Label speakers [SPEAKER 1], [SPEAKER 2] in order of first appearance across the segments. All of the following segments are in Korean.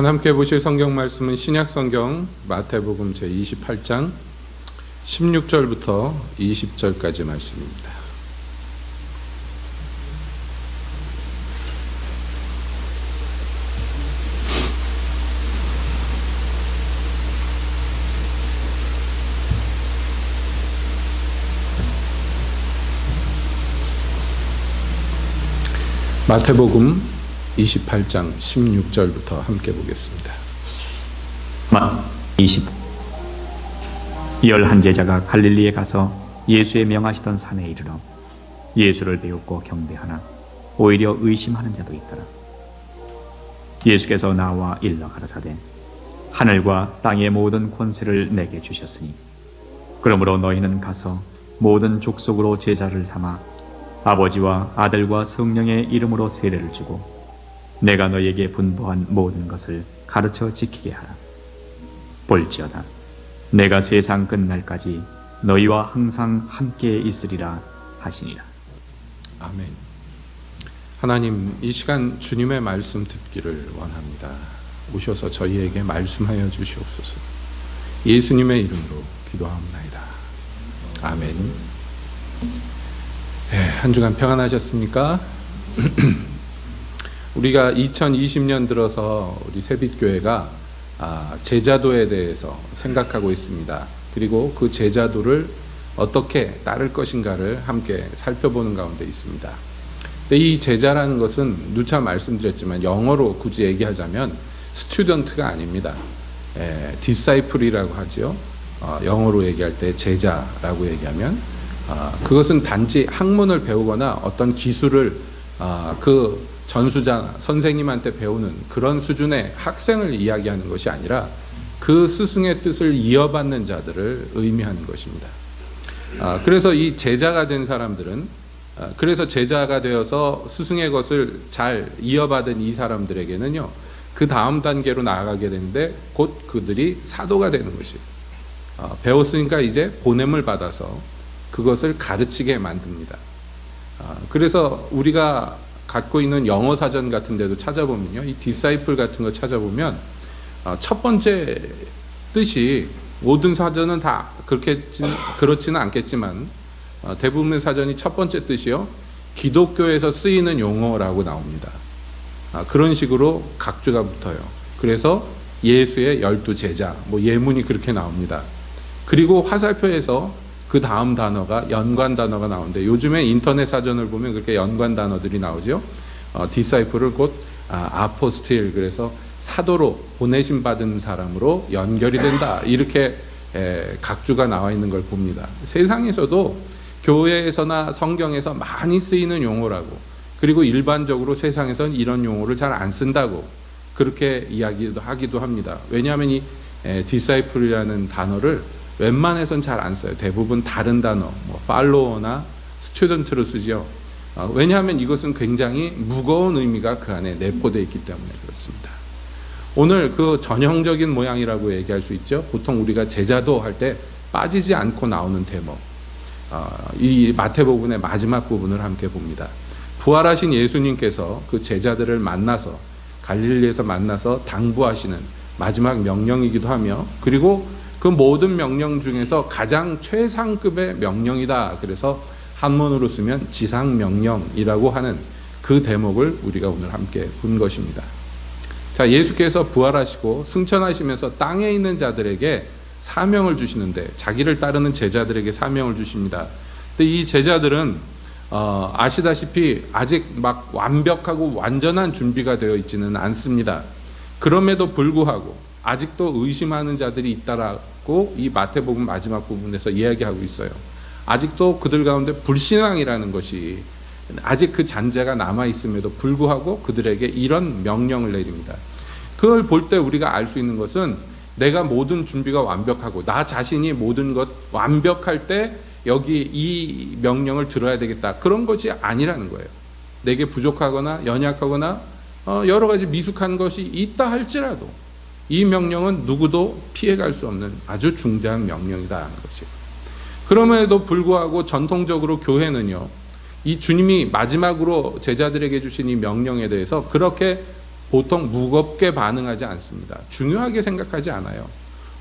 [SPEAKER 1] 함께 보실 성경 말씀은 신약 성경 마태복음 제28장 16절부터 20절까지 말씀입니다. 마태복음 28장 16절부터 함께 보겠습니다.
[SPEAKER 2] 25. 11제자가 갈릴리에 가서 예수의 명하시던 산에 이르러 예수를 배우고 경배하나 오히려 의심하는 자도 있더라. 예수께서 나와 일러 가라사대 하늘과 땅의 모든 권세를 내게 주셨으니 그러므로 너희는 가서 모든 족속으로 제자를 삼아 아버지와 아들과 성령의 이름으로 세례를 주고 내가 너희에게 분부한 모든 것을 가르쳐 지키게 하라. 볼지어다 내가 세상 끝날까지 너희와 항상 함께 있으리라 하시니라.
[SPEAKER 1] 아멘. 하나님, 이 시간 주님의 말씀 듣기를 원합니다. 오셔서 저희에게 말씀하여 주시옵소서. 예수님의 이름으로 기도하옵나이다. 아멘. 한 주간 평안하셨습니까? 우리가 2020년 들어서 우리 새빛교회가 제자도에 대해서 생각하고 있습니다. 그리고 그 제자도를 어떻게 따를 것인가를 함께 살펴보는 가운데 있습니다. 근데 이 제자라는 것은 누차 말씀드렸지만 영어로 굳이 얘기하자면 스튜던트가 아닙니다. 디사이플이라고 하죠. 영어로 얘기할 때 제자라고 얘기하면 그것은 단지 학문을 배우거나 어떤 기술을 그 전수자 선생님한테 배우는 그런 수준의 학생을 이야기하는 것이 아니라 그 스승의 뜻을 이어받는 자들을 의미하는 것입니다. 그래서 이 제자가 된 사람들은 그래서 제자가 되어서 스승의 것을 잘 이어받은 이 사람들에게는요, 그 다음 단계로 나아가게 되는데 곧 그들이 사도가 되는 것이에요. 배웠으니까 이제 보냄을 받아서 그것을 가르치게 만듭니다. 그래서 우리가 갖고 있는 영어 사전 같은 데도 찾아보면요, 이 디사이플 같은 거 찾아보면 첫 번째 뜻이 모든 사전은 다 그렇지는 않겠지만 대부분의 사전이 첫 번째 뜻이요, 기독교에서 쓰이는 용어라고 나옵니다. 그런 식으로 각주가 붙어요. 그래서 예수의 12제자 뭐 예문이 그렇게 나옵니다. 그리고 화살표에서 그 다음 단어가 연관 단어가 나오는데 요즘에 인터넷 사전을 보면 그렇게 연관 단어들이 나오죠. 디사이플을 곧 아포스틸, 그래서 사도로 보내심 받은 사람으로 연결이 된다, 이렇게 각주가 나와 있는 걸 봅니다. 세상에서도 교회에서나 성경에서 많이 쓰이는 용어라고, 그리고 일반적으로 세상에서는 이런 용어를 잘 안 쓴다고 그렇게 이야기도 하기도 합니다. 왜냐하면 이 디사이플이라는 단어를 웬만해선 잘 안 써요. 대부분 다른 단어, 뭐 팔로워나 스튜던트로 쓰죠. 왜냐하면 이것은 굉장히 무거운 의미가 그 안에 내포되어 있기 때문에 그렇습니다. 오늘 그 전형적인 모양이라고 얘기할 수 있죠. 보통 우리가 제자도 할 때 빠지지 않고 나오는 대목, 이 마태복음의 마지막 부분을 함께 봅니다. 부활하신 예수님께서 그 제자들을 만나서 갈릴리에서 만나서 당부하시는 마지막 명령이기도 하며, 그리고 그 모든 명령 중에서 가장 최상급의 명령이다. 그래서 한문으로 쓰면 지상명령이라고 하는 그 대목을 우리가 오늘 함께 본 것입니다. 자, 예수께서 부활하시고 승천하시면서 땅에 있는 자들에게 사명을 주시는데, 자기를 따르는 제자들에게 사명을 주십니다. 근데 이 제자들은 아시다시피 아직 막 완벽하고 완전한 준비가 되어 있지는 않습니다. 그럼에도 불구하고 아직도 의심하는 자들이 있다라고 이 마태복음 마지막 부분에서 이야기하고 있어요. 아직도 그들 가운데 불신앙이라는 것이 아직 그 잔재가 남아있음에도 불구하고 그들에게 이런 명령을 내립니다. 그걸 볼 때 우리가 알 수 있는 것은 내가 모든 준비가 완벽하고 나 자신이 모든 것 완벽할 때 여기 이 명령을 들어야 되겠다, 그런 것이 아니라는 거예요. 내게 부족하거나 연약하거나 여러 가지 미숙한 것이 있다 할지라도 이 명령은 누구도 피해갈 수 없는 아주 중대한 명령이다 하는 것이에요. 그럼에도 불구하고 전통적으로 교회는요, 이 주님이 마지막으로 제자들에게 주신 이 명령에 대해서 그렇게 보통 무겁게 반응하지 않습니다. 중요하게 생각하지 않아요.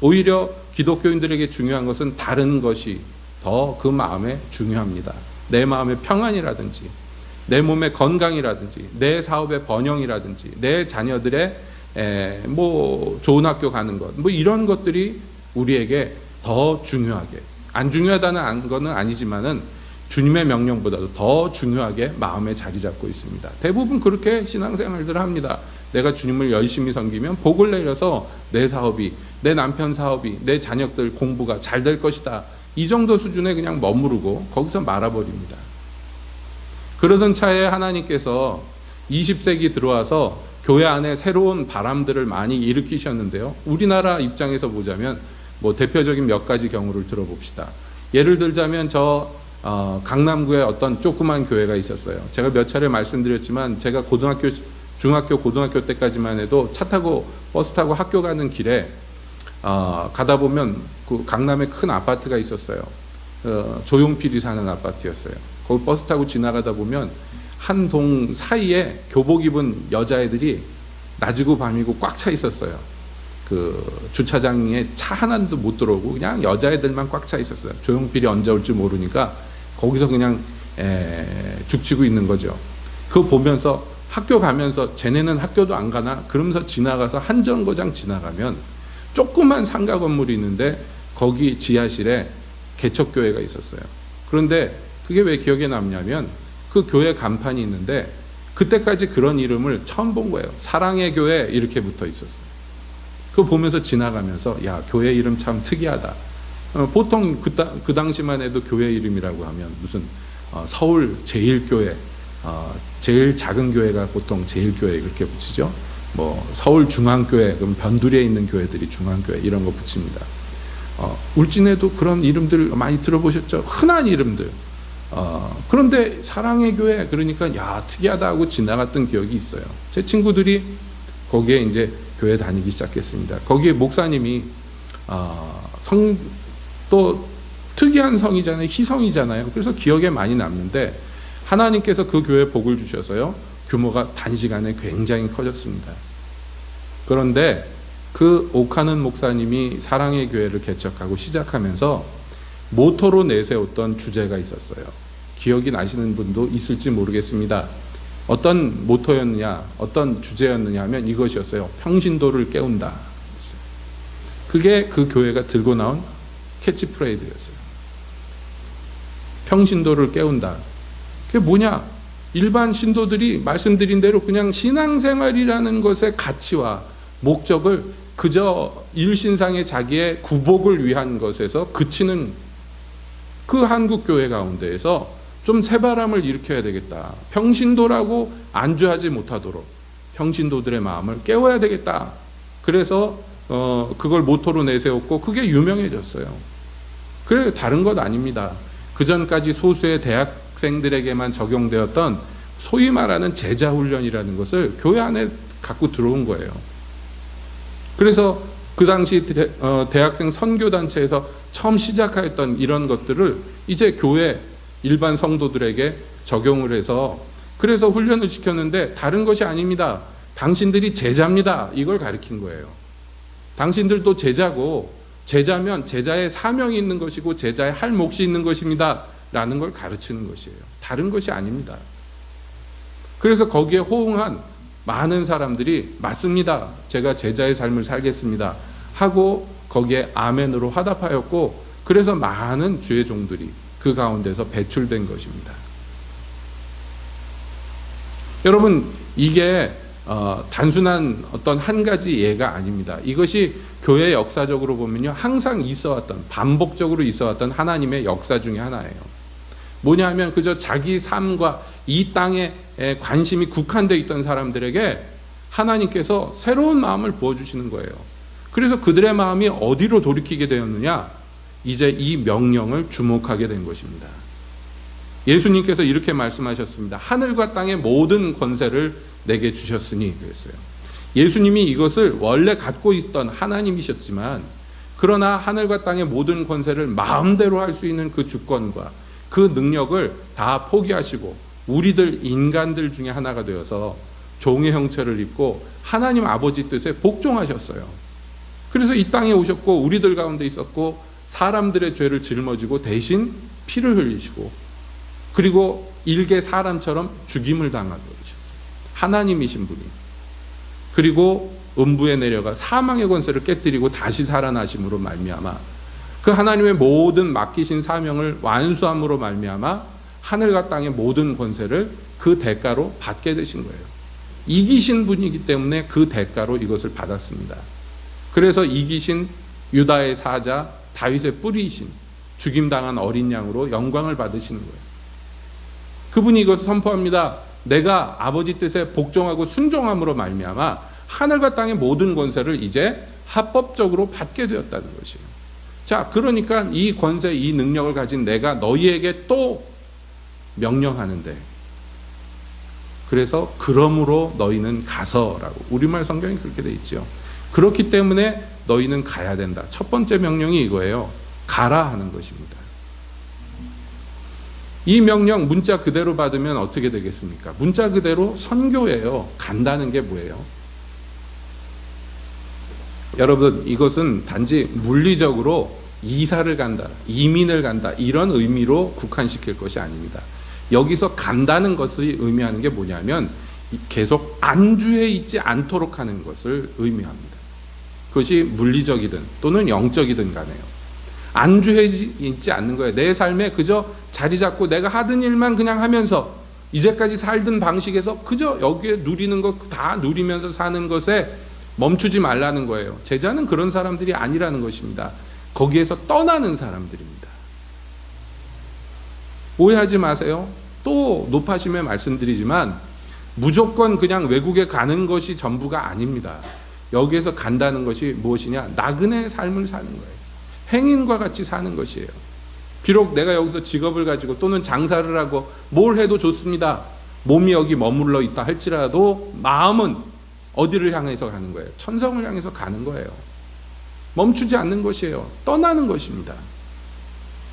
[SPEAKER 1] 오히려 기독교인들에게 중요한 것은 다른 것이 더 그 마음에 중요합니다. 내 마음의 평안이라든지, 내 몸의 건강이라든지, 내 사업의 번영이라든지, 내 자녀들의 좋은 학교 가는 것, 이런 것들이 우리에게 더 중요하게, 안 중요하다는 거는 아니지만은 주님의 명령보다도 더 중요하게 마음에 자리 잡고 있습니다. 대부분 그렇게 신앙생활들을 합니다. 내가 주님을 열심히 섬기면 복을 내려서 내 사업이, 내 남편 사업이, 내 자녀들 공부가 잘 될 것이다. 이 정도 수준에 그냥 머무르고 거기서 말아버립니다. 그러던 차에 하나님께서 20세기 들어와서 교회 안에 새로운 바람들을 많이 일으키셨는데요. 우리나라 입장에서 보자면 대표적인 몇 가지 경우를 들어봅시다. 예를 들자면 강남구에 어떤 조그만 교회가 있었어요. 제가 몇 차례 말씀드렸지만 제가 중학교, 고등학교 때까지만 해도 차 타고 버스 타고 학교 가는 길에 가다 보면 그 강남에 큰 아파트가 있었어요. 조용필이 사는 아파트였어요. 거기 버스 타고 지나가다 보면 한 동 사이에 교복 입은 여자애들이 낮이고 밤이고 꽉 차 있었어요. 그 주차장에 차 하나도 못 들어오고 그냥 여자애들만 꽉 차 있었어요. 조용필이 언제 올지 모르니까 거기서 그냥 죽치고 있는 거죠. 그거 보면서 학교 가면서 쟤네는 학교도 안 가나? 그러면서 지나가서 한 정거장 지나가면 조그만 상가 건물이 있는데 거기 지하실에 개척교회가 있었어요. 그런데 그게 왜 기억에 남냐면 그 교회 간판이 있는데 그때까지 그런 이름을 처음 본 거예요. 사랑의 교회 이렇게 붙어 있었어요. 그거 보면서 지나가면서 야, 교회 이름 참 특이하다. 보통 그 당시만 해도 교회 이름이라고 하면 무슨 서울 제일교회, 제일 작은 교회가 보통 제일교회 그렇게 붙이죠. 서울 중앙교회, 그럼 변두리에 있는 교회들이 중앙교회 이런 거 붙입니다. 울진에도 그런 이름들 많이 들어보셨죠? 흔한 이름들. 그런데 사랑의 교회 그러니까 야, 특이하다 하고 지나갔던 기억이 있어요. 제 친구들이 거기에 이제 교회 다니기 시작했습니다. 거기에 목사님이 또 특이한 성이잖아요. 희성이잖아요. 그래서 기억에 많이 남는데 하나님께서 그 교회에 복을 주셔서요. 규모가 단시간에 굉장히 커졌습니다. 그런데 그 옥하는 목사님이 사랑의 교회를 개척하고 시작하면서 모토로 내세웠던 주제가 있었어요. 기억이 나시는 분도 있을지 모르겠습니다. 어떤 모토였느냐, 어떤 주제였느냐 하면 이것이었어요. 평신도를 깨운다. 그게 그 교회가 들고 나온 캐치프레이즈였어요. 평신도를 깨운다. 그게 뭐냐? 일반 신도들이 말씀드린 대로 그냥 신앙생활이라는 것의 가치와 목적을 그저 일신상의 자기의 구복을 위한 것에서 그치는 그 한국 교회 가운데에서 좀 새바람을 일으켜야 되겠다. 평신도라고 안주하지 못하도록 평신도들의 마음을 깨워야 되겠다. 그래서 그걸 모토로 내세웠고 그게 유명해졌어요. 그래 다른 것 아닙니다. 그 전까지 소수의 대학생들에게만 적용되었던 소위 말하는 제자훈련이라는 것을 교회 안에 갖고 들어온 거예요. 그래서 그 당시 대학생 선교단체에서 처음 시작하였던 이런 것들을 이제 교회 일반 성도들에게 적용을 해서 그래서 훈련을 시켰는데 다른 것이 아닙니다. 당신들이 제자입니다. 이걸 가르친 거예요. 당신들도 제자고 제자면 제자의 사명이 있는 것이고 제자의 할 몫이 있는 것입니다. 라는 걸 가르치는 것이에요. 다른 것이 아닙니다. 그래서 거기에 호응한 많은 사람들이 맞습니다. 제가 제자의 삶을 살겠습니다. 하고 거기에 아멘으로 화답하였고 그래서 많은 주의 종들이 그 가운데서 배출된 것입니다. 여러분 이게 단순한 어떤 한 가지 예가 아닙니다. 이것이 교회 역사적으로 보면요 항상 있어왔던 반복적으로 있어왔던 하나님의 역사 중에 하나예요. 뭐냐 하면 그저 자기 삶과 이 땅에 관심이 국한되어 있던 사람들에게 하나님께서 새로운 마음을 부어주시는 거예요. 그래서 그들의 마음이 어디로 돌이키게 되었느냐? 이제 이 명령을 주목하게 된 것입니다. 예수님께서 이렇게 말씀하셨습니다. 하늘과 땅의 모든 권세를 내게 주셨으니 그랬어요. 예수님이 이것을 원래 갖고 있던 하나님이셨지만 그러나 하늘과 땅의 모든 권세를 마음대로 할 수 있는 그 주권과 그 능력을 다 포기하시고 우리들 인간들 중에 하나가 되어서 종의 형체를 입고 하나님 아버지 뜻에 복종하셨어요. 그래서 이 땅에 오셨고 우리들 가운데 있었고 사람들의 죄를 짊어지고 대신 피를 흘리시고 그리고 일개 사람처럼 죽임을 당하고 그러셨어요. 하나님이신 분이. 그리고 음부에 내려가 사망의 권세를 깨뜨리고 다시 살아나심으로 말미암아 그 하나님의 모든 맡기신 사명을 완수함으로 말미암아 하늘과 땅의 모든 권세를 그 대가로 받게 되신 거예요. 이기신 분이기 때문에 그 대가로 이것을 받았습니다. 그래서 이기신 유다의 사자 다윗의 뿌리이신 죽임당한 어린 양으로 영광을 받으시는 거예요. 그분이 이것을 선포합니다. 내가 아버지 뜻에 복종하고 순종함으로 말미암아 하늘과 땅의 모든 권세를 이제 합법적으로 받게 되었다는 것이에요. 자, 그러니까 이 권세, 이 능력을 가진 내가 너희에게 또 명령하는데, 그래서 그러므로 너희는 가서라고 우리말 성경이 그렇게 돼 있죠. 그렇기 때문에 너희는 가야 된다. 첫 번째 명령이 이거예요. 가라 하는 것입니다. 이 명령 문자 그대로 받으면 어떻게 되겠습니까? 문자 그대로 선교예요. 간다는 게 뭐예요? 여러분, 이것은 단지 물리적으로 이사를 간다, 이민을 간다 이런 의미로 국한시킬 것이 아닙니다. 여기서 간다는 것이 의미하는 게 뭐냐면 계속 안주해 있지 않도록 하는 것을 의미합니다. 그것이 물리적이든 또는 영적이든 간에요. 안주해 있지 않는 거예요. 내 삶에 그저 자리 잡고 내가 하던 일만 그냥 하면서 이제까지 살던 방식에서 그저 여기에 누리는 것 다 누리면서 사는 것에 멈추지 말라는 거예요. 제자는 그런 사람들이 아니라는 것입니다. 거기에서 떠나는 사람들입니다. 오해하지 마세요. 또 높아심에 말씀드리지만 무조건 그냥 외국에 가는 것이 전부가 아닙니다. 여기에서 간다는 것이 무엇이냐? 나그네의 삶을 사는 거예요. 행인과 같이 사는 것이에요. 비록 내가 여기서 직업을 가지고 또는 장사를 하고 뭘 해도 좋습니다. 몸이 여기 머물러 있다 할지라도 마음은 어디를 향해서 가는 거예요? 천성을 향해서 가는 거예요. 멈추지 않는 것이에요. 떠나는 것입니다.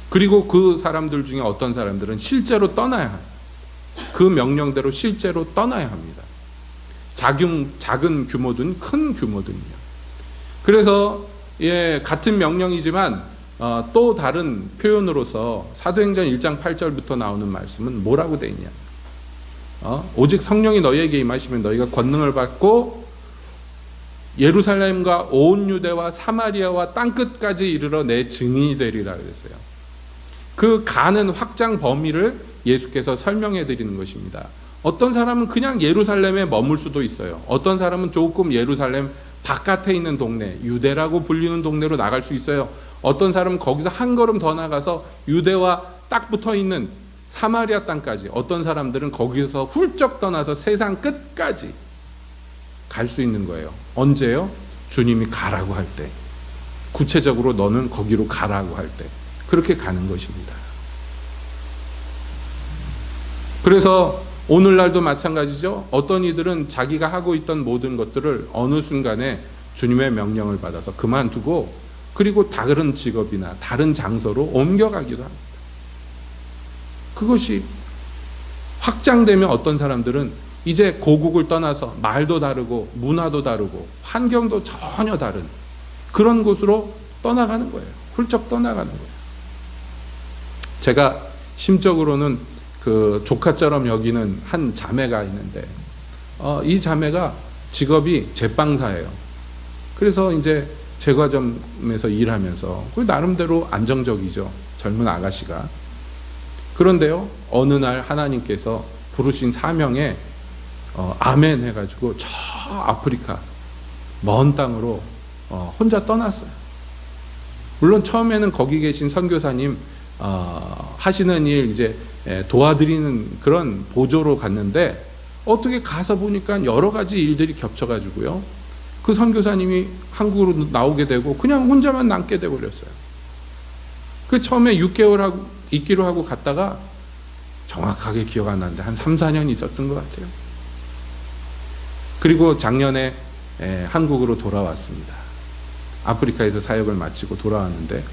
[SPEAKER 1] 그리고 그 사람들 중에 어떤 사람들은 실제로 떠나야 합니다. 그 명령대로 실제로 떠나야 합니다. 작은 규모든 큰 규모든요. 그래서 같은 명령이지만 또 다른 표현으로서 사도행전 1장 8절부터 나오는 말씀은 뭐라고 되어 있냐? 오직 성령이 너희에게 임하시면 너희가 권능을 받고 예루살렘과 온 유대와 사마리아와 땅끝까지 이르러 내 증인이 되리라 그랬어요. 그 가는 확장 범위를 예수께서 설명해 드리는 것입니다. 어떤 사람은 그냥 예루살렘에 머물 수도 있어요. 어떤 사람은 조금 예루살렘 바깥에 있는 동네, 유대라고 불리는 동네로 나갈 수 있어요. 어떤 사람은 거기서 한 걸음 더 나가서 유대와 딱 붙어 있는 사마리아 땅까지, 어떤 사람들은 거기서 훌쩍 떠나서 세상 끝까지 갈 수 있는 거예요. 언제요? 주님이 가라고 할 때. 구체적으로 너는 거기로 가라고 할 때. 그렇게 가는 것입니다. 그래서 오늘날도 마찬가지죠. 어떤 이들은 자기가 하고 있던 모든 것들을 어느 순간에 주님의 명령을 받아서 그만두고 그리고 다른 직업이나 다른 장소로 옮겨가기도 합니다. 그것이 확장되면 어떤 사람들은 이제 고국을 떠나서 말도 다르고 문화도 다르고 환경도 전혀 다른 그런 곳으로 떠나가는 거예요. 훌쩍 떠나가는 거예요. 제가 심적으로는 그 조카처럼 여기는 한 자매가 있는데 이 자매가 직업이 제빵사예요. 그래서 이제 제과점에서 일하면서 나름대로 안정적이죠. 젊은 아가씨가. 그런데요, 어느 날 하나님께서 부르신 사명에 아멘 해가지고 저 아프리카 먼 땅으로 혼자 떠났어요. 물론 처음에는 거기 계신 선교사님 하시는 일 이제 도와드리는 그런 보조로 갔는데 어떻게 가서 보니까 여러 가지 일들이 겹쳐가지고요, 그 선교사님이 한국으로 나오게 되고 그냥 혼자만 남게 돼버렸어요. 그 처음에 6개월 있기로 하고 갔다가 정확하게 기억 안 나는데 한 3, 4년 있었던 것 같아요. 그리고 작년에 한국으로 돌아왔습니다. 아프리카에서 사역을 마치고 돌아왔는데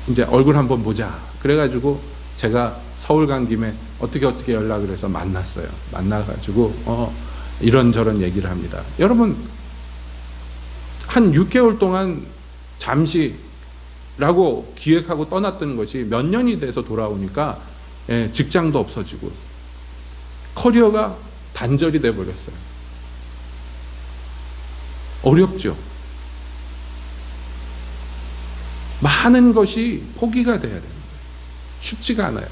[SPEAKER 1] 이제 얼굴 한번 보자 그래가지고 제가 서울 간 김에 어떻게 연락을 해서 만났어요. 만나가지고 이런저런 얘기를 합니다. 여러분, 한 6개월 동안 잠시라고 기획하고 떠났던 것이 몇 년이 돼서 돌아오니까 직장도 없어지고 커리어가 단절이 돼버렸어요. 어렵죠. 많은 것이 포기가 돼야 됩니다. 쉽지가 않아요.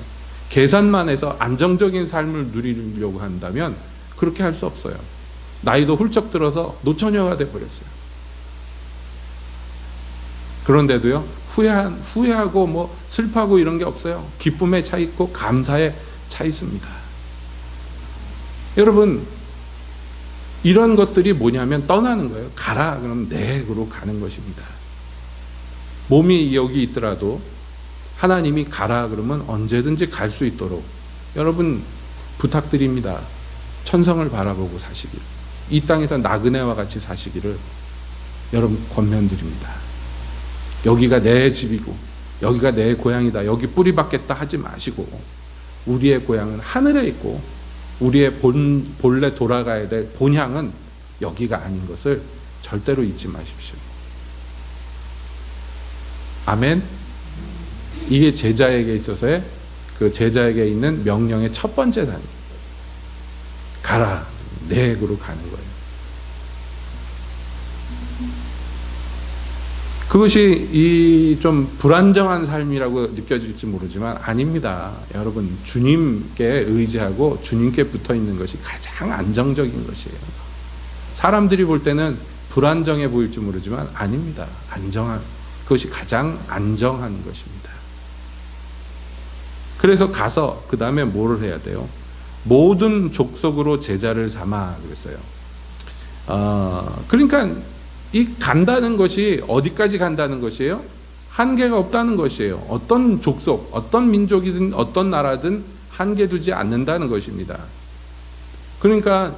[SPEAKER 1] 계산만 해서 안정적인 삶을 누리려고 한다면 그렇게 할 수 없어요. 나이도 훌쩍 들어서 노처녀가 돼버렸어요. 그런데도요, 후회하고 뭐 슬퍼하고 이런 게 없어요. 기쁨에 차 있고 감사에 차 있습니다. 여러분, 이런 것들이 뭐냐면 떠나는 거예요. 가라 그러면 내로 가는 것입니다. 몸이 여기 있더라도 하나님이 가라 그러면 언제든지 갈 수 있도록 여러분 부탁드립니다. 천성을 바라보고 사시길, 이 땅에서 나그네와 같이 사시기를 여러분 권면드립니다. 여기가 내 집이고 여기가 내 고향이다, 여기 뿌리 박겠다 하지 마시고 우리의 고향은 하늘에 있고 우리의 본래 돌아가야 될 본향은 여기가 아닌 것을 절대로 잊지 마십시오. 아멘. 이게 제자에게 있어서의 그 제자에게 있는 명령의 첫 번째 단위. 가라, 내게로 가는 거예요. 그것이 이 좀 불안정한 삶이라고 느껴질지 모르지만 아닙니다. 여러분, 주님께 의지하고 주님께 붙어 있는 것이 가장 안정적인 것이에요. 사람들이 볼 때는 불안정해 보일지 모르지만 아닙니다. 그것이 가장 안정한 것입니다. 그래서 가서 그 다음에 뭐를 해야 돼요? 모든 족속으로 제자를 삼아 그랬어요. 그러니까 이 간다는 것이 어디까지 간다는 것이에요? 한계가 없다는 것이에요. 어떤 족속, 어떤 민족이든 어떤 나라든 한계 두지 않는다는 것입니다. 그러니까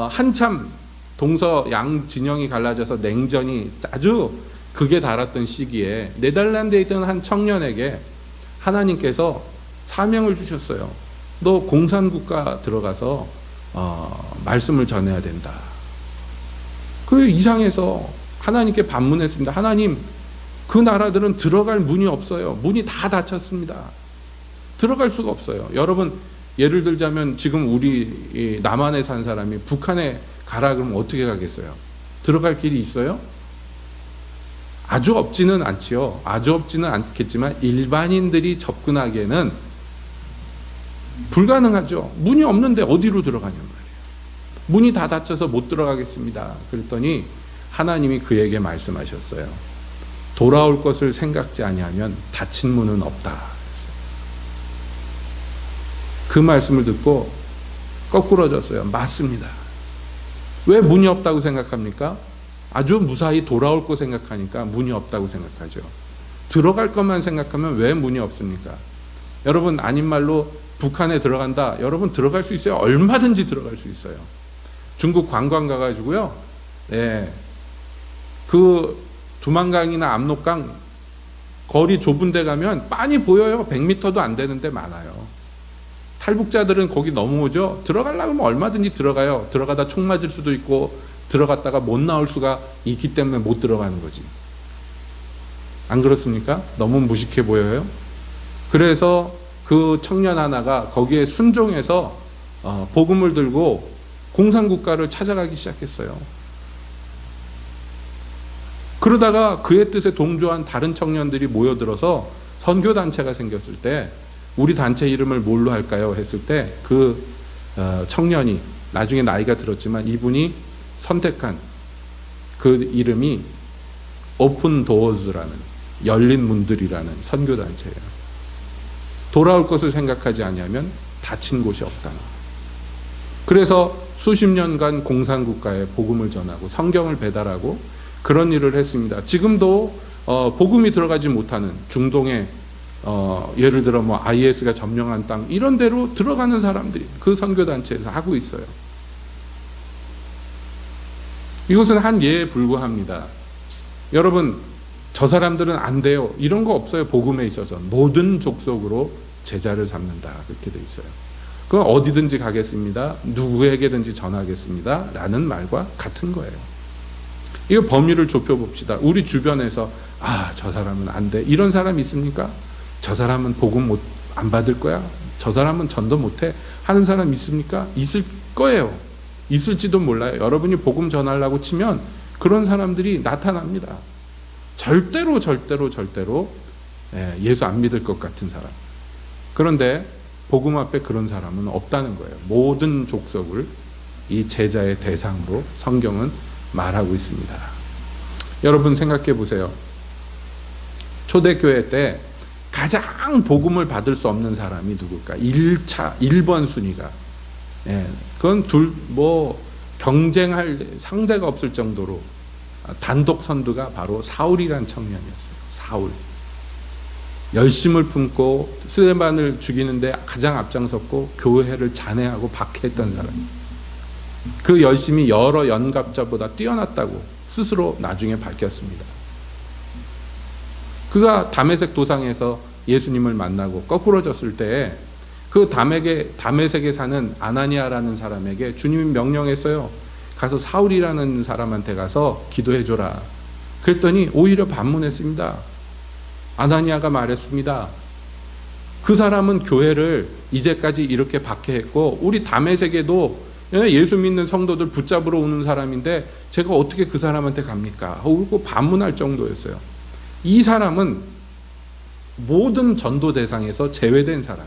[SPEAKER 1] 한참 동서양 진영이 갈라져서 냉전이 아주 극에 달았던 시기에 네덜란드에 있던 한 청년에게 하나님께서 사명을 주셨어요. 너 공산국가 들어가서 말씀을 전해야 된다. 그 이상해서 하나님께 반문했습니다. 하나님, 그 나라들은 들어갈 문이 없어요. 문이 다 닫혔습니다. 들어갈 수가 없어요. 여러분, 예를 들자면 지금 우리 남한에 산 사람이 북한에 가라 그러면 어떻게 가겠어요? 들어갈 길이 있어요? 아주 없지는 않지요. 아주 없지는 않겠지만 일반인들이 접근하기에는 불가능하죠. 문이 없는데 어디로 들어가냔 말이에요. 문이 다 닫혀서 못 들어가겠습니다. 그랬더니 하나님이 그에게 말씀하셨어요. 돌아올 것을 생각지 아니하면 닫힌 문은 없다. 그 말씀을 듣고 거꾸러졌어요. 맞습니다. 왜 문이 없다고 생각합니까? 아주 무사히 돌아올 거 생각하니까 문이 없다고 생각하죠. 들어갈 것만 생각하면 왜 문이 없습니까? 여러분, 아닌 말로 북한에 들어간다. 여러분, 들어갈 수 있어요. 얼마든지 들어갈 수 있어요. 중국 관광 가가지고요. 네. 그 두만강이나 압록강 거리 좁은 데 가면 빤히 보여요. 100m도 안 되는 데 많아요. 탈북자들은 거기 넘어오죠. 들어가려고 하면 얼마든지 들어가요. 들어가다 총 맞을 수도 있고 들어갔다가 못 나올 수가 있기 때문에 못 들어가는 거지. 안 그렇습니까? 너무 무식해 보여요. 그래서 그 청년 하나가 거기에 순종해서 복음을 들고 공산국가를 찾아가기 시작했어요. 그러다가 그의 뜻에 동조한 다른 청년들이 모여들어서 선교단체가 생겼을 때 우리 단체 이름을 뭘로 할까요? 했을 때 그 청년이 나중에 나이가 들었지만 이분이 선택한 그 이름이 오픈 도어즈라는, 열린 문들이라는 선교단체예요. 돌아올 것을 생각하지 아니하면 닫힌 곳이 없다. 그래서 수십 년간 공산국가에 복음을 전하고 성경을 배달하고 그런 일을 했습니다. 지금도 복음이 들어가지 못하는 중동의 예를 들어 뭐 IS가 점령한 땅 이런 데로 들어가는 사람들이 그 선교단체에서 하고 있어요. 이것은 한 예에 불과합니다. 여러분, 저 사람들은 안 돼요. 이런 거 없어요. 복음에 있어서 모든 족속으로 제자를 삼는다. 그렇게 돼 있어요. 그건 어디든지 가겠습니다. 누구에게든지 전하겠습니다. 라는 말과 같은 거예요. 이거 범위를 좁혀봅시다. 우리 주변에서 저 사람은 안 돼. 이런 사람이 있습니까? 저 사람은 복음 안 받을 거야. 저 사람은 전도 못해. 하는 사람 있습니까? 있을 거예요. 있을지도 몰라요. 여러분이 복음 전하려고 치면 그런 사람들이 나타납니다. 절대로 예수 안 믿을 것 같은 사람. 그런데 복음 앞에 그런 사람은 없다는 거예요. 모든 족속을 이 제자의 대상으로 성경은 말하고 있습니다. 여러분 생각해 보세요. 초대교회 때 가장 복음을 받을 수 없는 사람이 누굴까? 1번 순위가. 그건 경쟁할 상대가 없을 정도로 단독 선두가 바로 사울이라는 청년이었어요. 사울. 열심을 품고 스데반을 죽이는데 가장 앞장섰고 교회를 잔해하고 박해했던 사람. 그 열심이 여러 연갑자보다 뛰어났다고 스스로 나중에 밝혔습니다. 그가 다메섹 도상에서 예수님을 만나고 거꾸러졌을 때 그 다메섹에 사는 아나니아라는 사람에게 주님이 명령했어요. 가서 사울이라는 사람한테 가서 기도해줘라. 그랬더니 오히려 반문했습니다. 아나니아가 말했습니다. 그 사람은 교회를 이제까지 이렇게 박해했고 우리 다메섹에도 예수 믿는 성도들 붙잡으러 오는 사람인데 제가 어떻게 그 사람한테 갑니까? 하고 반문할 정도였어요. 이 사람은 모든 전도 대상에서 제외된 사람,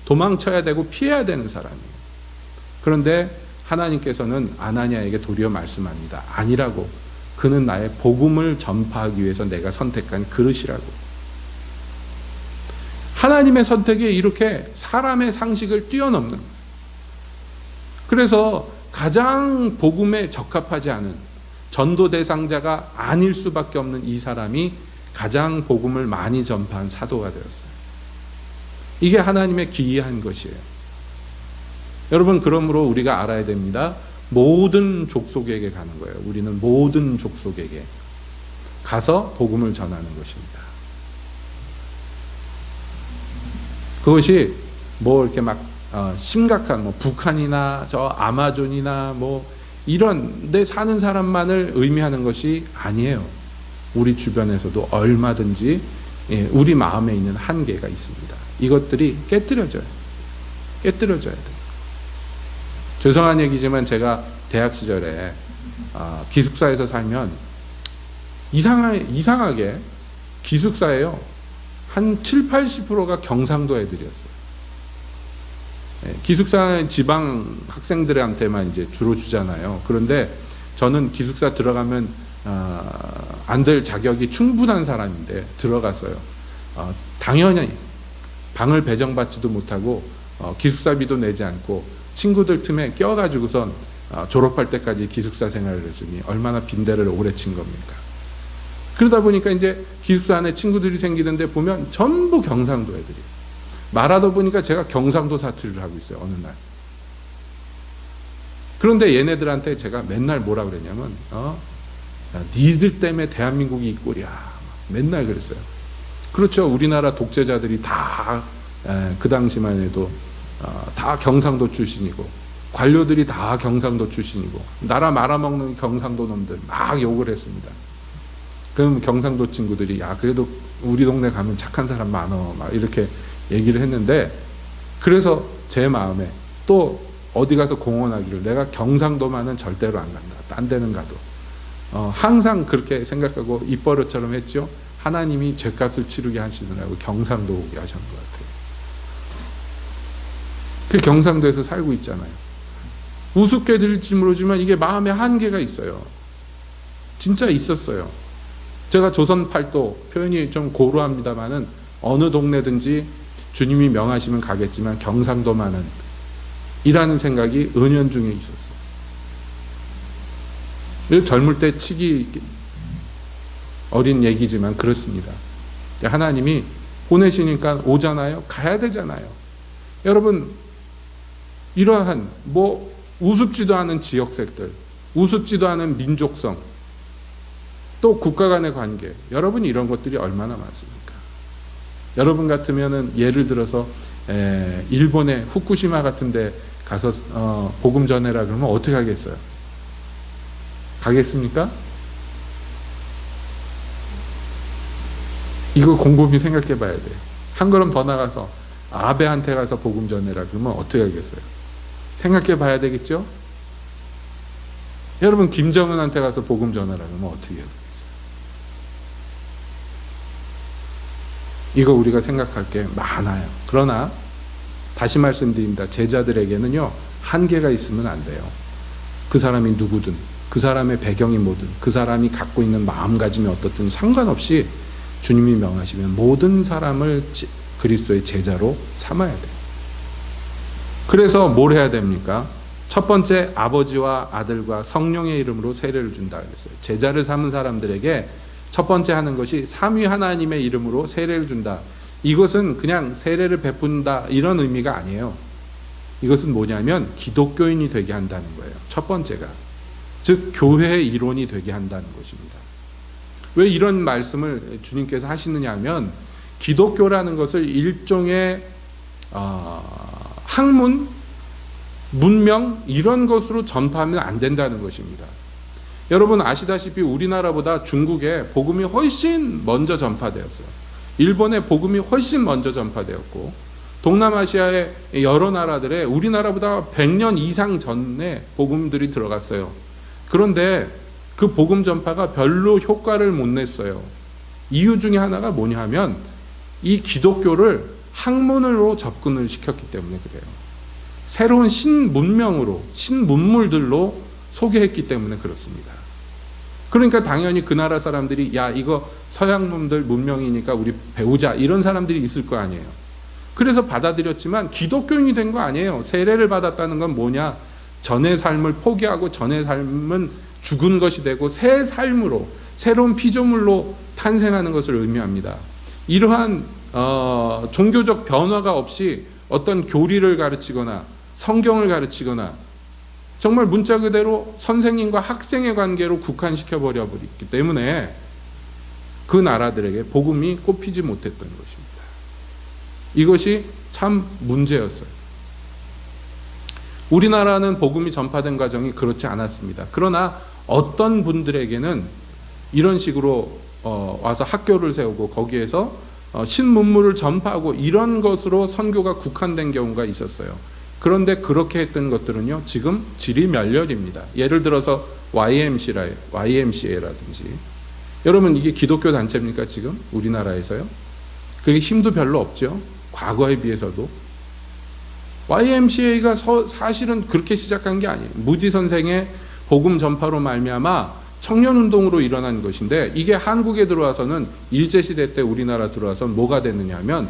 [SPEAKER 1] 도망쳐야 되고 피해야 되는 사람이에요. 그런데 하나님께서는 아나니아에게 도리어 말씀합니다. 아니라고. 그는 나의 복음을 전파하기 위해서 내가 선택한 그릇이라고. 하나님의 선택이 이렇게 사람의 상식을 뛰어넘는. 그래서 가장 복음에 적합하지 않은 전도 대상자가 아닐 수밖에 없는 이 사람이 가장 복음을 많이 전파한 사도가 되었어요. 이게 하나님의 기이한 것이에요. 여러분, 그러므로 우리가 알아야 됩니다. 모든 족속에게 가는 거예요. 우리는 모든 족속에게 가서 복음을 전하는 것입니다. 그것이 이렇게 심각한 북한이나 저 아마존이나 이런 데 사는 사람만을 의미하는 것이 아니에요. 우리 주변에서도 얼마든지 우리 마음에 있는 한계가 있습니다. 이것들이 깨트려져야 돼요. 죄송한 얘기지만 제가 대학 시절에 기숙사에서 살면 이상하게 기숙사에요. 한 70-80%가 경상도 애들이었어요. 기숙사 지방 학생들한테만 이제 주로 주잖아요. 그런데 저는 기숙사 들어가면 안 될 자격이 충분한 사람인데 들어갔어요. 당연히 방을 배정받지도 못하고 기숙사비도 내지 않고 친구들 틈에 껴가지고선 졸업할 때까지 기숙사 생활을 했으니 얼마나 빈대를 오래 친 겁니까? 그러다 보니까 이제 기숙사 안에 친구들이 생기는데 보면 전부 경상도 애들이. 말하다 보니까 제가 경상도 사투리를 하고 있어요. 어느 날. 그런데 얘네들한테 제가 맨날 뭐라 그랬냐면 니들 때문에 대한민국이 이 꼴이야. 맨날 그랬어요. 그렇죠. 우리나라 독재자들이 다 그 당시만 해도 다 경상도 출신이고 관료들이 다 경상도 출신이고 나라 말아먹는 경상도 놈들 막 욕을 했습니다. 그럼 경상도 친구들이 그래도 우리 동네 가면 착한 사람 많어 막 이렇게 얘기를 했는데 그래서 제 마음에 또 어디 가서 공언하기를 내가 경상도만은 절대로 안 간다. 딴 데는 가도 항상 그렇게 생각하고 입버릇처럼 했죠. 하나님이 죄값을 치르게 하시느라고 경상도 오게 하신 것 같아요. 그 경상도에서 살고 있잖아요. 우습게 들릴지 모르지만 이게 마음의 한계가 있어요. 진짜 있었어요. 제가 조선팔도 표현이 좀 고루합니다만은 어느 동네든지 주님이 명하시면 가겠지만 경상도만은 이라는 생각이 은연중에 있었어요. 젊을 때 치기 어린 얘기지만 그렇습니다. 하나님이 보내시니까 오잖아요. 가야 되잖아요. 여러분 이러한 우습지도 않은 지역색들, 우습지도 않은 민족성, 또 국가 간의 관계, 여러분 이런 것들이 얼마나 많습니까? 여러분 같으면은 예를 들어서 일본의 후쿠시마 같은데 가서 복음 전해라 그러면 어떻게 하겠어요? 가겠습니까? 이거 곰곰이 생각해 봐야 돼요. 한 걸음 더 나가서 아베한테 가서 복음 전해라 그러면 어떻게 하겠어요? 생각해 봐야 되겠죠? 여러분 김정은한테 가서 복음 전하라 그러면 어떻게 해야 되겠어요? 이거 우리가 생각할 게 많아요. 그러나 다시 말씀드립니다. 제자들에게는요, 한계가 있으면 안 돼요. 그 사람이 누구든, 그 사람의 배경이 뭐든, 그 사람이 갖고 있는 마음가짐이 어떻든 상관없이 주님이 명하시면 모든 사람을 그리스도의 제자로 삼아야 돼요. 그래서 뭘 해야 됩니까? 첫 번째, 아버지와 아들과 성령의 이름으로 세례를 준다 그랬어요. 제자를 삼은 사람들에게 첫 번째 하는 것이 삼위 하나님의 이름으로 세례를 준다. 이것은 그냥 세례를 베푼다 이런 의미가 아니에요. 이것은 뭐냐면 기독교인이 되게 한다는 거예요. 첫 번째가. 즉 교회의 일원이 되게 한다는 것입니다. 왜 이런 말씀을 주님께서 하시느냐 하면 기독교라는 것을 일종의 학문, 문명 이런 것으로 전파하면 안 된다는 것입니다. 여러분 아시다시피 우리나라보다 중국에 복음이 훨씬 먼저 전파되었어요. 일본에 복음이 훨씬 먼저 전파되었고 동남아시아의 여러 나라들에 우리나라보다 100년 이상 전에 복음들이 들어갔어요. 그런데 그 복음 전파가 별로 효과를 못 냈어요. 이유 중에 하나가 뭐냐 하면 이 기독교를 학문으로 접근을 시켰기 때문에 그래요. 새로운 신문명으로, 신문물들로 소개했기 때문에 그렇습니다. 그러니까 당연히 그 나라 사람들이 야 이거 서양놈들 문명이니까 우리 배우자 이런 사람들이 있을 거 아니에요. 그래서 받아들였지만 기독교인이 된 거 아니에요. 세례를 받았다는 건 뭐냐? 전의 삶을 포기하고 전의 삶은 죽은 것이 되고 새 삶으로 새로운 피조물로 탄생하는 것을 의미합니다. 이러한 종교적 변화가 없이 어떤 교리를 가르치거나 성경을 가르치거나 정말 문자 그대로 선생님과 학생의 관계로 국한시켜 버려 버렸기 때문에 그 나라들에게 복음이 꼽히지 못했던 것입니다. 이것이 참 문제였어요. 우리나라는 복음이 전파된 과정이 그렇지 않았습니다. 그러나 어떤 분들에게는 이런 식으로 와서 학교를 세우고 거기에서 신문물을 전파하고 이런 것으로 선교가 국한된 경우가 있었어요. 그런데 그렇게 했던 것들은요, 지금 지리멸렬입니다. 예를 들어서 YMCA라든지. 여러분, 이게 기독교 단체입니까, 지금? 우리나라에서요? 그게 힘도 별로 없죠. 과거에 비해서도. YMCA가 사실은 그렇게 시작한 게 아니에요. 무디 선생의 복음 전파로 말미암아 청년운동으로 일어난 것인데, 이게 한국에 들어와서는 일제시대 때 우리나라 들어와서는 뭐가 됐느냐 하면,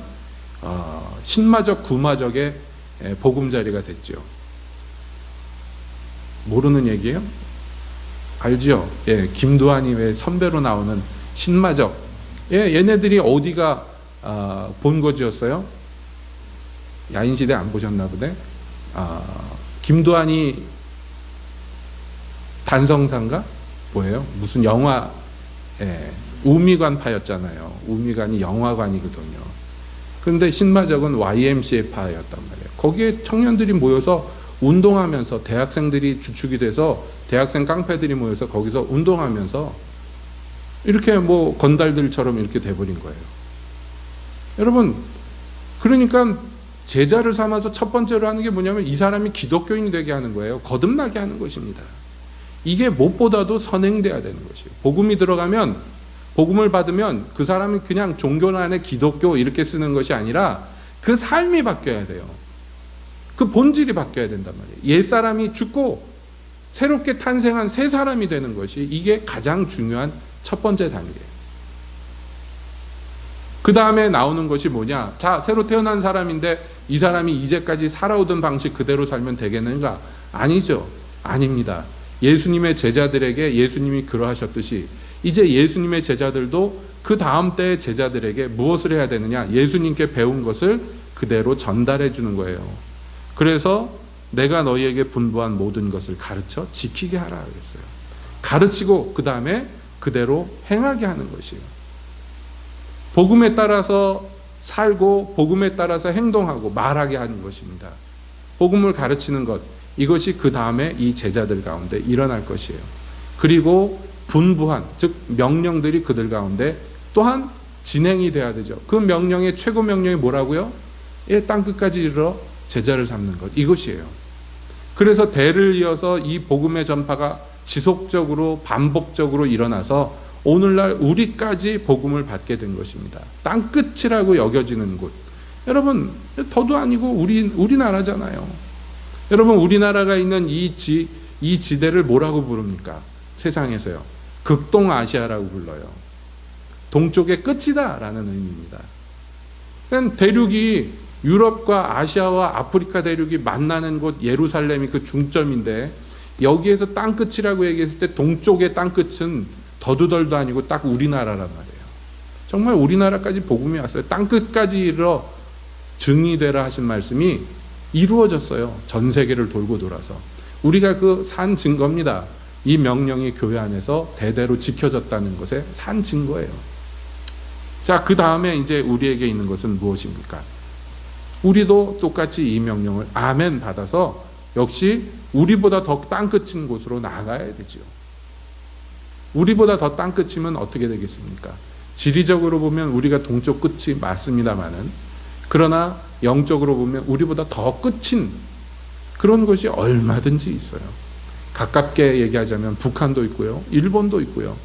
[SPEAKER 1] 신마적, 구마적의 보금자리가 됐죠. 모르는 얘기예요? 알죠? 예, 김두한이 왜 선배로 나오는 신마적. 예, 얘네들이 어디가 본거지였어요? 야인시대 안 보셨나 보네. 김두한이 단성사인가? 뭐예요? 무슨 영화, 우미관파였잖아요. 우미관이 영화관이거든요. 그런데 신마적은 YMCA파였단 말이에요. 거기에 청년들이 모여서 운동하면서 대학생들이 주축이 돼서 대학생 깡패들이 모여서 거기서 운동하면서 이렇게 뭐 건달들처럼 이렇게 돼버린 거예요. 여러분, 그러니까 제자를 삼아서 첫 번째로 하는 게 뭐냐면 이 사람이 기독교인이 되게 하는 거예요. 거듭나게 하는 것입니다. 이게 무엇보다도 선행돼야 되는 것이에요. 복음이 들어가면, 복음을 받으면 그 사람이 그냥 종교 안에 기독교 이렇게 쓰는 것이 아니라 그 삶이 바뀌어야 돼요. 그 본질이 바뀌어야 된단 말이에요. 옛사람이 죽고 새롭게 탄생한 새 사람이 되는 것이 이게 가장 중요한 첫 번째 단계예요. 그 다음에 나오는 것이 뭐냐? 자, 새로 태어난 사람인데 이 사람이 이제까지 살아오던 방식 그대로 살면 되겠는가? 아니죠. 아닙니다. 예수님의 제자들에게 예수님이 그러하셨듯이 이제 예수님의 제자들도 그 다음 때의 제자들에게 무엇을 해야 되느냐? 예수님께 배운 것을 그대로 전달해 주는 거예요. 그래서 내가 너희에게 분부한 모든 것을 가르쳐 지키게 하라 그랬어요. 가르치고 그 다음에 그대로 행하게 하는 것이에요. 복음에 따라서 살고 복음에 따라서 행동하고 말하게 하는 것입니다. 복음을 가르치는 것, 이것이 그 다음에 이 제자들 가운데 일어날 것이에요. 그리고 분부한, 즉 명령들이 그들 가운데 또한 진행이 돼야 되죠. 그 명령의 최고 명령이 뭐라고요? 땅끝까지 이르러 제자를 삼는 것, 이것이에요. 그래서 대를 이어서 이 복음의 전파가 지속적으로 반복적으로 일어나서 오늘날 우리까지 복음을 받게 된 것입니다. 땅끝이라고 여겨지는 곳, 여러분 더도 아니고 우리나라잖아요. 여러분 우리나라가 있는 이 지대를 뭐라고 부릅니까? 세상에서요, 극동아시아라고 불러요. 동쪽의 끝이다 라는 의미입니다. 그러니까 대륙이 유럽과 아시아와 아프리카 대륙이 만나는 곳 예루살렘이 그 중점인데, 여기에서 땅끝이라고 얘기했을 때 동쪽의 땅끝은 더두덜도 아니고 딱 우리나라란 말이에요. 정말 우리나라까지 복음이 왔어요. 땅끝까지 이르러 증이되라 하신 말씀이 이루어졌어요. 전 세계를 돌고 돌아서. 우리가 그 산 증거입니다. 이 명령이 교회 안에서 대대로 지켜졌다는 것에 산 증거예요. 자, 그 다음에 이제 우리에게 있는 것은 무엇입니까? 우리도 똑같이 이 명령을 아멘 받아서 역시 우리보다 더 땅끝인 곳으로 나아가야 되죠. 우리보다 더 땅끝이면 어떻게 되겠습니까? 지리적으로 보면 우리가 동쪽 끝이 맞습니다만은, 그러나 영적으로 보면 우리보다 더 끝인 그런 곳이 얼마든지 있어요. 가깝게 얘기하자면 북한도 있고요, 일본도 있고요,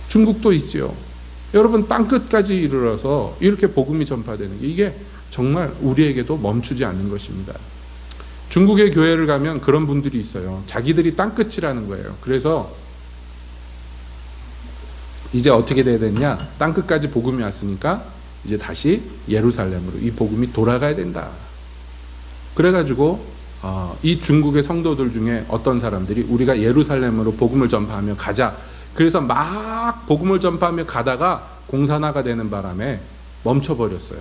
[SPEAKER 1] 중국도 있지요. 여러분 땅끝까지 이르러서 이렇게 복음이 전파되는 게, 이게 정말 우리에게도 멈추지 않는 것입니다. 중국의 교회를 가면 그런 분들이 있어요. 자기들이 땅끝이라는 거예요. 그래서 이제 어떻게 돼야 되냐, 땅끝까지 복음이 왔으니까 이제 다시 예루살렘으로 이 복음이 돌아가야 된다. 그래가지고 이 중국의 성도들 중에 어떤 사람들이 우리가 예루살렘으로 복음을 전파하며 가자, 그래서 막 복음을 전파하며 가다가 공산화가 되는 바람에 멈춰버렸어요.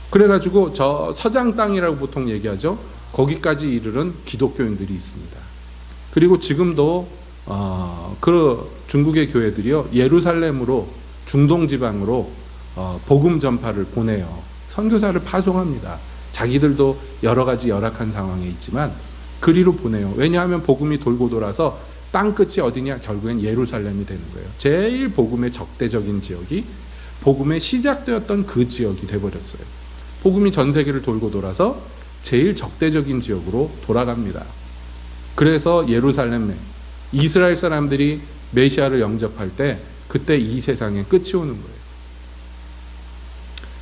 [SPEAKER 1] 그래가지고 저 서장 땅이라고 보통 얘기하죠. 거기까지 이르는 기독교인들이 있습니다. 그리고 지금도 그 중국의 교회들이요, 예루살렘으로, 중동 지방으로 복음 전파를 보내요. 선교사를 파송합니다. 자기들도 여러 가지 열악한 상황에 있지만 그리로 보내요. 왜냐하면 복음이 돌고 돌아서 땅끝이 어디냐? 결국엔 예루살렘이 되는 거예요. 제일 복음의 적대적인 지역이 복음의 시작되었던 그 지역이 돼버렸어요. 복음이 전 세계를 돌고 돌아서 제일 적대적인 지역으로 돌아갑니다. 그래서 예루살렘에 이스라엘 사람들이 메시아를 영접할 때 그때 이 세상에 끝이 오는 거예요.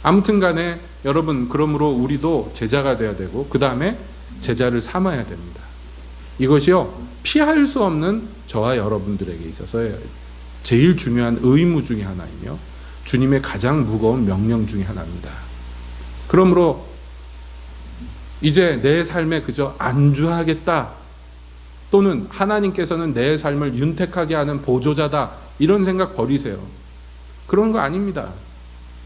[SPEAKER 1] 아무튼 간에 여러분, 그러므로 우리도 제자가 돼야 되고 그 다음에 제자를 삼아야 됩니다. 이것이요, 피할 수 없는 저와 여러분들에게 있어서 제일 중요한 의무 중에 하나이며 주님의 가장 무거운 명령 중에 하나입니다. 그러므로 이제 내 삶에 그저 안주하겠다, 또는 하나님께서는 내 삶을 윤택하게 하는 보조자다, 이런 생각 버리세요. 그런 거 아닙니다.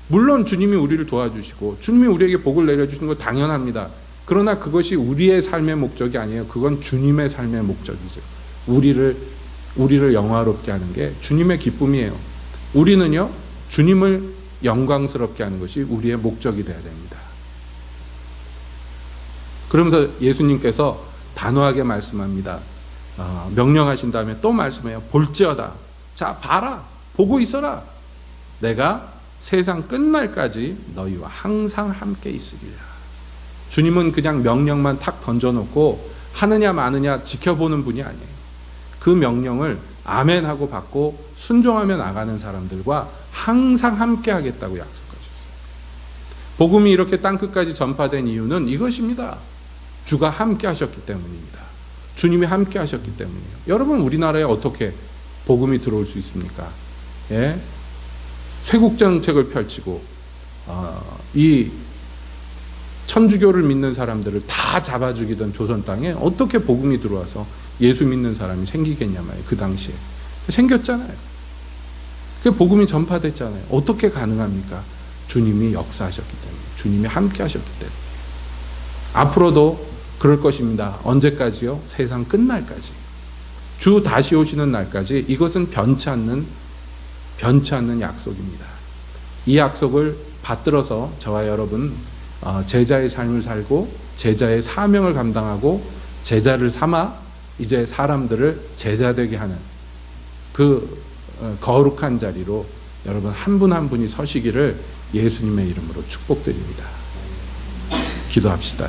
[SPEAKER 1] 물론 주님이 우리를 도와주시고 주님이 우리에게 복을 내려주시는 거 당연합니다. 그러나 그것이 우리의 삶의 목적이 아니에요. 그건 주님의 삶의 목적이죠. 우리를 영화롭게 하는 게 주님의 기쁨이에요. 우리는요, 주님을 영광스럽게 하는 것이 우리의 목적이 되어야 됩니다. 그러면서 예수님께서 단호하게 말씀합니다. 명령하신 다음에 또 말씀해요. 볼지어다. 자, 봐라. 보고 있어라. 내가 세상 끝날까지 너희와 항상 함께 있으리라. 주님은 그냥 명령만 탁 던져놓고 하느냐 마느냐 지켜보는 분이 아니에요. 그 명령을 아멘하고 받고 순종하며 나가는 사람들과 항상 함께 하겠다고 약속하셨어요. 복음이 이렇게 땅끝까지 전파된 이유는 이것입니다. 주가 함께 하셨기 때문입니다. 주님이 함께 하셨기 때문이에요. 여러분, 우리나라에 어떻게 복음이 들어올 수 있습니까? 예? 쇄국 정책을 펼치고 이 천주교를 믿는 사람들을 다 잡아 죽이던 조선 땅에 어떻게 복음이 들어와서 예수 믿는 사람이 생기겠냐 말이에요. 그 당시에 생겼잖아요. 그 복음이 전파됐잖아요. 어떻게 가능합니까? 주님이 역사하셨기 때문에, 주님이 함께 하셨기 때문에. 앞으로도 그럴 것입니다. 언제까지요? 세상 끝날까지. 주 다시 오시는 날까지 이것은 변치 않는 변치 않는 약속입니다. 이 약속을 받들어서 저와 여러분 제자의 삶을 살고 제자의 사명을 감당하고 제자를 삼아 이제 사람들을 제자되게 하는 그 거룩한 자리로 여러분 한 분 한 분이 서시기를 예수님의 이름으로 축복드립니다. 기도합시다.